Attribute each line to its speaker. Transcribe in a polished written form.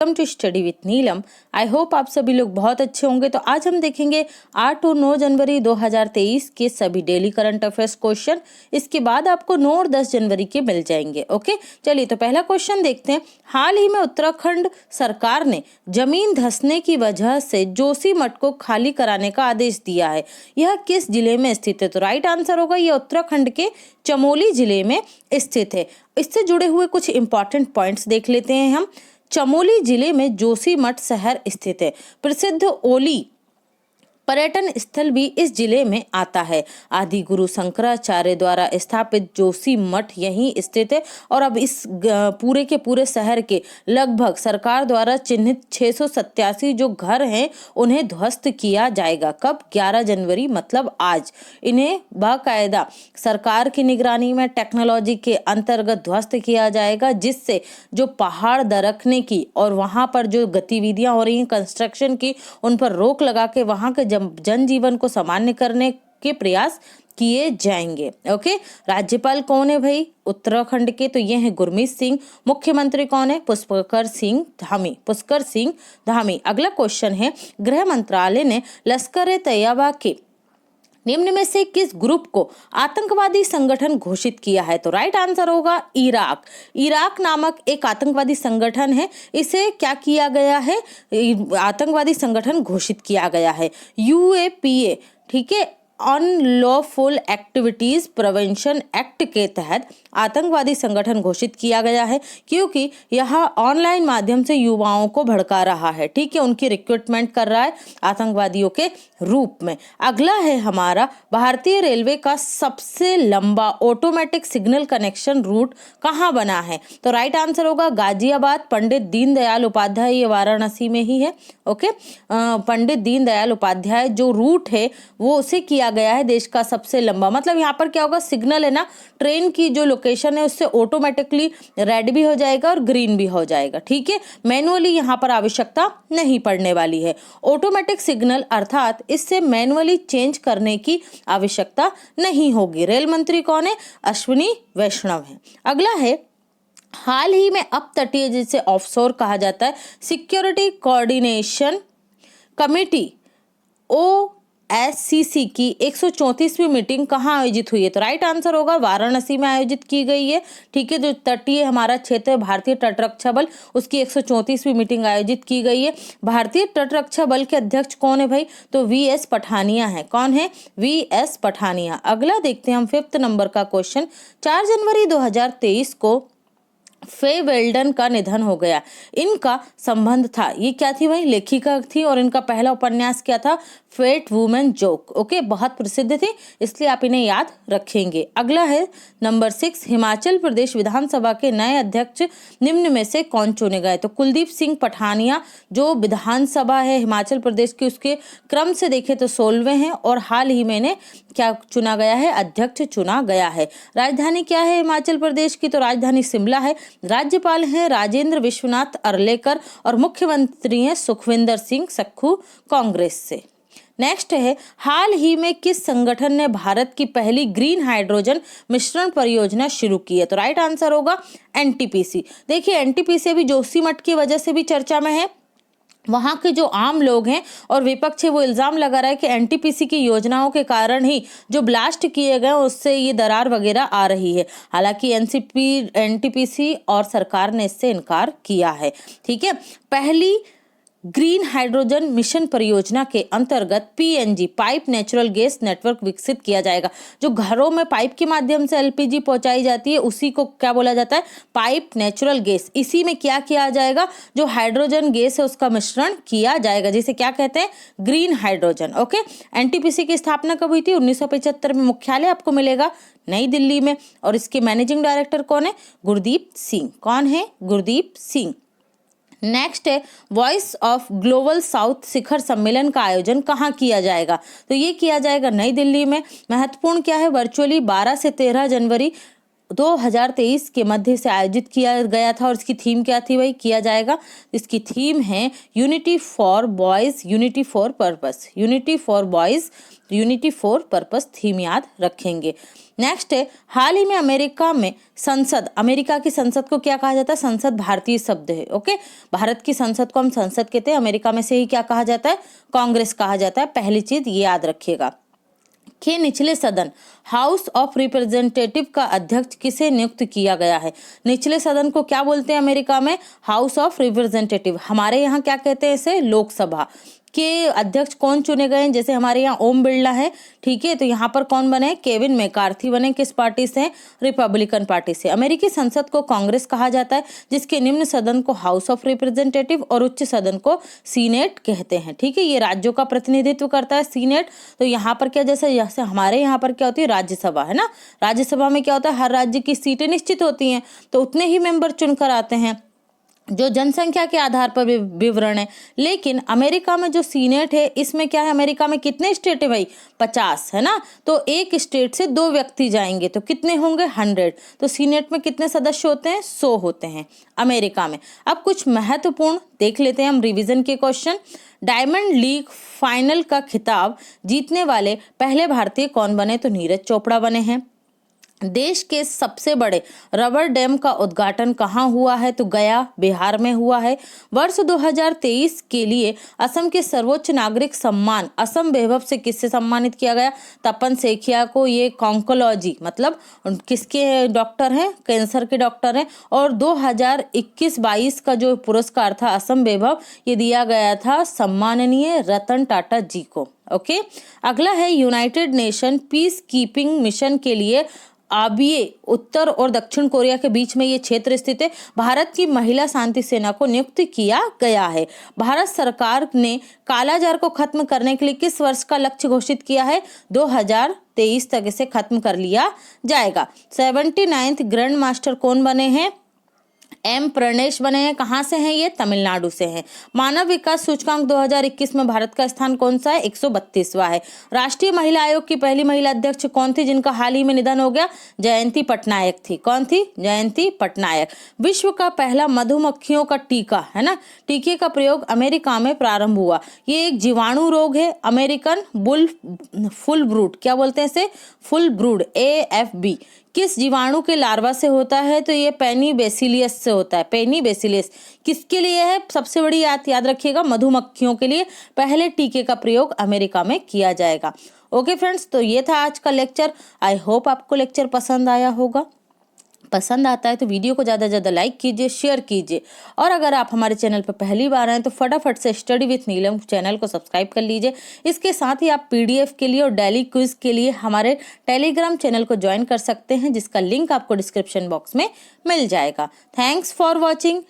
Speaker 1: Welcome to study with Neelam. I hope आप सभी लोग बहुत अच्छे होंगे। तो आज हम देखेंगे 8 और 9 जनवरी 2023 के सभी डेली करंट अफेयर्स क्वेश्चन। इसके बाद आपको 9 और 10 जनवरी के मिल जाएंगे। ओके, चलिए तो पहला क्वेश्चन देखते हैं। हाल ही में उत्तराखंड सरकार ने जमीन धंसने की वजह से जोशीमठ को खाली कराने का आदेश दिया है। यह किस जिले में स्थित है? तो राइट आंसर होगा यह उत्तराखंड के चमोली जिले में स्थित है। इससे जुड़े हुए कुछ इंपॉर्टेंट पॉइंट्स देख लेते हैं हम। चमोली जिले में जोशीमठ शहर स्थित है। प्रसिद्ध ओली पर्यटन स्थल भी इस जिले में आता है। आदि गुरु शंकराचार्य द्वारा स्थापित जोशीमठ यहीं स्थित है और अब इस पूरे के पूरे शहर के लगभग सरकार द्वारा चिन्हित 687 जो घर हैं उन्हें ध्वस्त किया जाएगा। कब? 11 जनवरी मतलब आज। इन्हें बाकायदा सरकार की निगरानी में टेक्नोलॉजी के अंतर्गत ध्वस्त किया जाएगा, जिससे जो पहाड़ दरकने की और वहां पर जो गतिविधियां हो रही हैं कंस्ट्रक्शन की, उन पर रोक लगा के वहां के जनजीवन को सामान्य करने के प्रयास किए जाएंगे। ओके, राज्यपाल कौन है भाई उत्तराखंड के? तो ये हैं गुरमीत सिंह। मुख्यमंत्री कौन है? पुष्कर सिंह धामी। अगला क्वेश्चन है, गृह मंत्रालय ने लश्कर तैयबा के निम्न में से किस ग्रुप को आतंकवादी संगठन घोषित किया है? तो राइट आंसर होगा इराक नामक एक आतंकवादी संगठन है। इसे क्या किया गया है? आतंकवादी संगठन घोषित किया गया है। UAPA, ठीक है, अनलॉफुल एक्टिविटीज प्रिवेंशन एक्ट के तहत आतंकवादी संगठन घोषित किया गया है, क्योंकि यह ऑनलाइन माध्यम से युवाओं को भड़का रहा है। ठीक है, उनकी रिक्रूटमेंट कर रहा है आतंकवादियों के रूप में। अगला है हमारा, भारतीय रेलवे का सबसे लंबा ऑटोमेटिक सिग्नल कनेक्शन रूट कहाँ बना है? तो राइट आंसर होगा गाजियाबाद पंडित दीनदयाल उपाध्याय, ये वाराणसी में ही है। ओके, पंडित दीनदयाल उपाध्याय जो रूट है वो उसे किया गया है देश का सबसे लंबा। मतलब यहाँ पर क्या होगा, सिग्नल है ना, ट्रेन की जो लोकेशन है उससे ऑटोमेटिकली रेड भी हो जाएगा और ग्रीन भी हो जाएगा। ठीक है, मैनुअली यहाँ पर आवश्यकता नहीं पड़ने वाली है। ऑटोमेटिक सिग्नल अर्थात इससे मैनुअली चेंज करने की आवश्यकता नहीं होगी। रेल मंत्री कौन है? अश्विनी वैष्णव है। अगला है, हाल ही में अप तटीय, जिसे ऑफशोर कहा जाता है, सिक्योरिटी कोऑर्डिनेशन कमेटी OSCC की 134वीं मीटिंग कहाँ आयोजित हुई है? तो राइट आंसर होगा वाराणसी में आयोजित की गई है। ठीक है, जो तटीय हमारा क्षेत्र है भारतीय तटरक्षा बल, उसकी 134वीं मीटिंग आयोजित की गई है। भारतीय तटरक्षा बल के अध्यक्ष कौन है भाई? तो VS पठानिया है। कौन है? VS पठानिया। अगला देखते हैं हम 5th नंबर का क्वेश्चन। 4 जनवरी 2023 को फे वेल्डन का निधन हो गया। इनका संबंध था, ये क्या थी भाई? लेखिका थी और इनका पहला उपन्यास क्या था? Fate women joke. ओके, बहुत प्रसिद्ध थे, इसलिए आप इन्हें याद रखेंगे। अगला है नंबर 6, हिमाचल प्रदेश विधानसभा के नए अध्यक्ष निम्न में से कौन चुने गए? तो कुलदीप सिंह पठानिया जो विधानसभा है हिमाचल प्रदेश की, उसके क्रम से देखे तो 16वें हैं और हाल ही में क्या चुना गया है? अध्यक्ष चुना गया है। राजधानी क्या है हिमाचल प्रदेश की? तो राजधानी शिमला है। राज्यपाल हैं राजेंद्र विश्वनाथ अर्लेकर और मुख्यमंत्री हैं सुखविंदर सिंह सुक्खू कांग्रेस से। नेक्स्ट है, हाल ही में किस संगठन ने भारत की पहली ग्रीन हाइड्रोजन मिश्रण परियोजना शुरू की है? तो राइट आंसर होगा NTPC। देखिए, NTPC भी जोशीमठ की वजह से भी चर्चा में है। वहां के जो आम लोग हैं और विपक्ष है वो इल्जाम लगा रहा है कि NTPC की योजनाओं के कारण ही जो ब्लास्ट किए गए उससे ये दरार वगैरह आ रही है। हालांकि NTPC और सरकार ने इससे इनकार किया है। ठीक है, पहली ग्रीन हाइड्रोजन मिशन परियोजना के अंतर्गत PNG pipe natural gas network विकसित किया जाएगा। जो घरों में पाइप के माध्यम से LPG पहुंचाई जाती है उसी को क्या बोला जाता है? Pipe natural gas. इसी में क्या किया जाएगा? जो हाइड्रोजन गैस है उसका मिश्रण किया जाएगा, जिसे क्या कहते हैं? Green hydrogen. ओके, NTPC की स्थापना कब हुई थी? 1975 में। मुख्यालय आपको मिलेगा नई दिल्ली में और इसके मैनेजिंग डायरेक्टर कौन है? गुरदीप सिंह। कौन है? गुरदीप सिंह। नेक्स्ट है, वॉइस ऑफ ग्लोबल साउथ शिखर सम्मेलन का आयोजन कहाँ किया जाएगा? तो ये किया जाएगा नई दिल्ली में। महत्वपूर्ण क्या है? वर्चुअली 12 से 13 जनवरी 2023 के मध्य से आयोजित किया गया था और इसकी थीम क्या थी भाई, किया जाएगा। इसकी थीम है unity for boys, unity for purpose, unity for boys, unity for purpose theme याद रखेंगे। नेक्स्ट है, हाल ही में अमेरिका में संसद, अमेरिका की संसद को क्या कहा जाता है, संसद भारतीय शब्द है, ओके। भारत की संसद को हम संसद कहते हैं, अमेरिका में से ही क्या कहा जाता है, कांग्रेस कहा जाता है। पहली चीज ये याद रखिएगा कि निचले सदन हाउस ऑफ रिप्रेजेंटेटिव का अध्यक्ष किसे नियुक्त किया गया है। निचले सदन को क्या बोलते हैं अमेरिका में, हाउस ऑफ रिप्रेजेंटेटिव। हमारे यहाँ क्या कहते हैं इसे, लोकसभा के अध्यक्ष कौन चुने गए हैं, जैसे हमारे यहाँ ओम बिरला है, ठीक है, तो यहाँ पर कौन बने, केविन मैकार्थी बने। किस पार्टी से, रिपब्लिकन पार्टी से। अमेरिकी संसद को कांग्रेस कहा जाता है, जिसके निम्न सदन को हाउस ऑफ रिप्रेजेंटेटिव और उच्च सदन को सीनेट कहते हैं, ठीक है। ये राज्यों का प्रतिनिधित्व करता है सीनेट। तो यहाँ पर क्या, जैसे हमारे यहाँ पर क्या होती है, राज्यसभा है ना, राज्यसभा में क्या होता है, हर राज्य की सीटें निश्चित होती हैं, तो उतने ही मेंबर चुनकर आते हैं जो जनसंख्या के आधार पर विवरण है। लेकिन अमेरिका में जो सीनेट है, इसमें क्या है, अमेरिका में कितने स्टेट है भाई, 50 है ना, तो एक स्टेट से 2 व्यक्ति जाएंगे तो कितने होंगे, 100। तो सीनेट में कितने सदस्य होते हैं, 100 होते हैं अमेरिका में। अब कुछ महत्वपूर्ण देख लेते हैं हम रिवीजन के क्वेश्चन। डायमंड लीग फाइनल का खिताब जीतने वाले पहले भारतीय कौन बने, तो नीरज चोपड़ा बने हैं। देश के सबसे बड़े रबर डैम का उद्घाटन कहाँ हुआ है, तो गया, बिहार में हुआ है। वर्ष 2023 के लिए असम के सर्वोच्च नागरिक सम्मान असम वैभव से किससे सम्मानित किया गया, तपन सेखिया को। ये ऑन्कोलॉजी मतलब किसके डॉक्टर हैं, कैंसर के डॉक्टर हैं। और 2021-22 का जो पुरस्कार था असम वैभव, ये दिया गया था सम्माननीय रतन टाटा जी को, ओके। अगला है, United nation peace keeping mission के लिए आबीए उत्तर और दक्षिण कोरिया के बीच में ये क्षेत्र स्थित है। भारत की महिला शांति सेना को नियुक्त किया गया है। भारत सरकार ने कालाजार को खत्म करने के लिए किस वर्ष का लक्ष्य घोषित किया है, 2023 तक इसे खत्म कर लिया जाएगा। 79th ग्रैंड मास्टर कौन बने हैं, एम प्रणेश बने हैं। कहाँ से हैं ये, तमिलनाडु से हैं। मानव विकास सूचकांक 2021 में भारत का स्थान कौन सा है, 132वां है। राष्ट्रीय महिला आयोग की पहली महिला अध्यक्ष कौन थी, जिनका हाल ही में निधन हो गया, जयंती पटनायक थी। कौन थी, जयंती पटनायक। विश्व का पहला मधुमक्खियों का टीका है ना, टीके का प्रयोग अमेरिका में प्रारंभ हुआ। ये एक जीवाणु रोग है, अमेरिकन फुल ब्रूड, क्या बोलते हैं इसे, फुल ब्रूड, AFB। किस जीवाणु के लार्वा से होता है, तो ये पेनीबैसिलियस से होता है। पेनीबैसिलियस किसके लिए है, सबसे बड़ी याद रखिएगा, मधुमक्खियों के लिए पहले टीके का प्रयोग अमेरिका में किया जाएगा। ओके फ्रेंड्स, तो ये था आज का लेक्चर। आई होप आपको लेक्चर पसंद आया होगा। पसंद आता है तो वीडियो को ज़्यादा से ज़्यादा लाइक कीजिए, शेयर कीजिए। और अगर आप हमारे चैनल पर पहली बार आए तो फटाफट से स्टडी विथ नीलम चैनल को सब्सक्राइब कर लीजिए। इसके साथ ही आप PDF के लिए और डेली क्विज के लिए हमारे टेलीग्राम चैनल को ज्वाइन कर सकते हैं, जिसका लिंक आपको डिस्क्रिप्शन बॉक्स में मिल जाएगा। Thanks for watching.